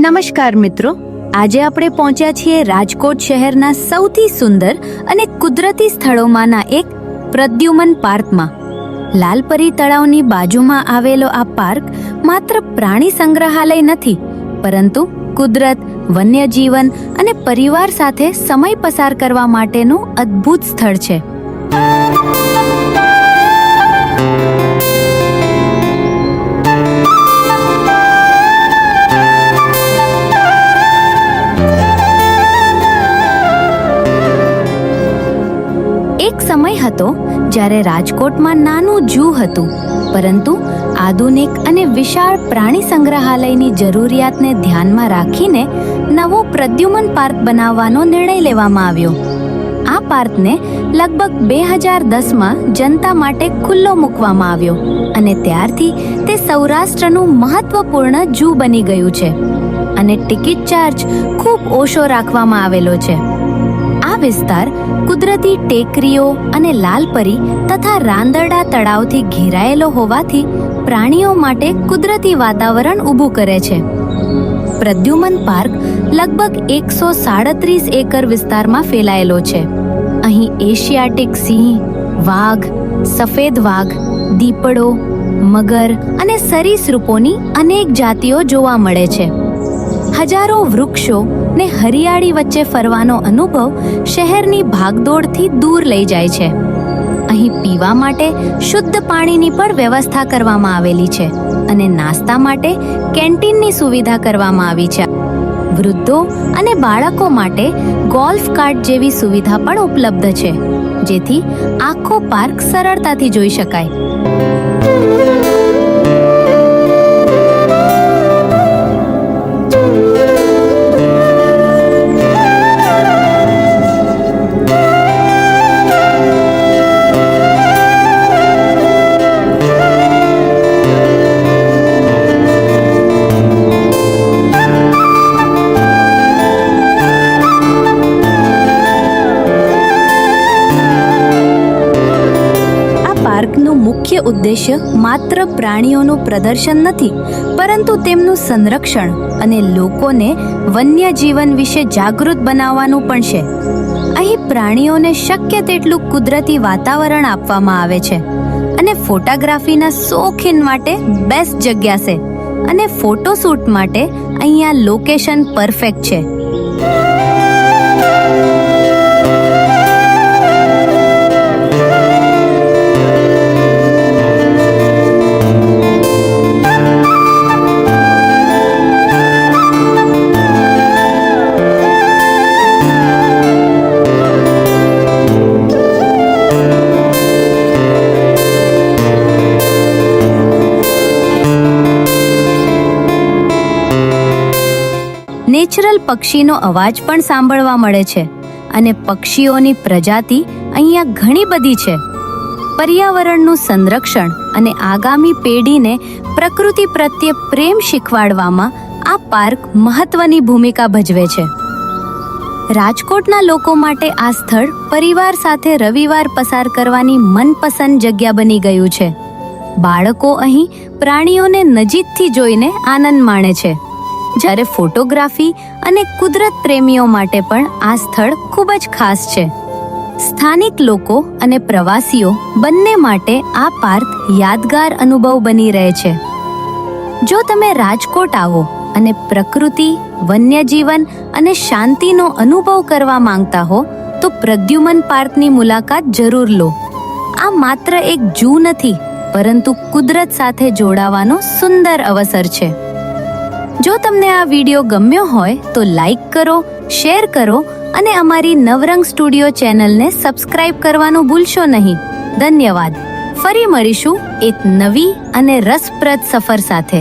નમસ્કાર મિત્રો, આજે આપણે પહોંચ્યા છીએ રાજકોટ શહેરના સૌથી સુંદર અને કુદરતી સ્થળોમાંના એક પ્રદ્યુમન પાર્કમાં. લાલપરી તળાવની બાજુમાં આવેલો આ પાર્ક માત્ર પ્રાણી સંગ્રહાલય નથી, પરંતુ કુદરત, વન્યજીવન અને પરિવાર સાથે સમય પસાર કરવા માટેનું અદ્ભુત સ્થળ છે. એક સમય હતો જ્યારે રાજકોટમાં નાનું ઝૂ હતું, પરંતુ આધુનિક અને વિશાળ પ્રાણી સંગ્રહાલયની જરૂરિયાતને ધ્યાનમાં રાખીને નવો પ્રદ્યુમન પાર્ક બનાવવાનો નિર્ણય લેવામાં આવ્યો. આ પાર્કને લગભગ 2010માં જનતા માટે ખુલ્લો મૂકવામાં આવ્યો અને ત્યારથી તે સૌરાષ્ટ્રનું મહત્વપૂર્ણ ઝૂ બની ગયું છે અને ટિકિટ ચાર્જ ખૂબ ઓછો રાખવામાં આવેલો છે. આ વિસ્તાર કુદરતી ટેકરીઓ અને લાલપરી તથા રાંદરડા તળાવથી ઘેરાયેલો હોવાથી પ્રાણીઓ માટે કુદરતી વાતાવરણ ઊભું કરે છે. પ્રદ્યુમન પાર્ક લગભગ 137 એકર વિસ્તારમાં ફેલાયેલો છે. અહીં એશિયાટિક સિંહ, વાઘ, સફેદ વાઘ, દીપડો, મગર અને સરીસૃપોની અનેક જાતિઓ જોવા મળે છે. હજારો વૃક્ષો ને હરિયાળી વચ્ચે ફરવાનો અનુભવ શહેરની ભાગદોડથી દૂર લઈ જાય છે. અહીં પીવા માટે શુદ્ધ પાણીની પણ વ્યવસ્થા કરવામાં આવેલી છે અને નાસ્તા માટે કેન્ટીનની સુવિધા કરવામાં આવી છે. વૃદ્ધો અને બાળકો માટે ગોલ્ફ કાર્ટ જેવી સુવિધા પણ ઉપલબ્ધ છે, જેથી આખો પાર્ક સરળતાથી જોઈ શકાય. પાર્કનું મુખ્ય ઉદ્દેશ્ય માત્ર પ્રાણીઓનું પ્રદર્શન નથી, પરંતુ તેમનું સંરક્ષણ અને લોકોને વન્યજીવન વિશે જાગૃત બનાવવાનું પણ છે. અહીં પ્રાણીઓને શક્ય તેટલું કુદરતી વાતાવરણ આપવામાં આવે છે અને ફોટોગ્રાફીના શોખીન માટે બેસ્ટ જગ્યા છે અને ફોટોશૂટ માટે અહીંયા લોકેશન પરફેક્ટ છે. નેચરલ પક્ષીનો અવાજ પણ સાંભળવા મળે છે અને પક્ષીઓની પ્રજાતિ અહીંયા ઘણી બધી છે. પર્યાવરણનું સંરક્ષણ અને આગામી પેઢીને પ્રકૃતિ પ્રત્યે પ્રેમ શીખવાડવામાં આ પાર્ક મહત્વની ભૂમિકા ભજવે છે. રાજકોટના લોકો માટે આ સ્થળ પરિવાર સાથે રવિવાર પસાર કરવાની મનપસંદ જગ્યા બની ગયું છે. બાળકો અહીં પ્રાણીઓને નજીકથી જોઈને આનંદ માણે છે, જ્યારે ફોટોગ્રાફી અને કુદરત પ્રેમીઓ માટે પણ આ સ્થળ ખૂબ જ ખાસ છે. સ્થાનિક લોકો અને પ્રવાસીઓ બંને માટે આ પાર્ક યાદગાર અનુભવ બની રહે છે. જો તમે રાજકોટ આવો અને પ્રકૃતિ, વન્યજીવન અને શાંતિનો અનુભવ કરવા માંગતા હો તો પ્રદ્યુમન પાર્કની મુલાકાત જરૂર લો. આ માત્ર એક ઝૂ નથી, પરંતુ કુદરત સાથે જોડાવાનો સુંદર અવસર છે. જો તમને આ વિડીયો ગમ્યો હોય તો લાઈક કરો, શેર કરો અને અમારી નવરંગ સ્ટુડિયો ચેનલને સબસ્ક્રાઇબ કરવાનું ભૂલશો નહીં. ધન્યવાદ. ફરી મળીશું એક નવી અને રસપ્રદ સફર સાથે.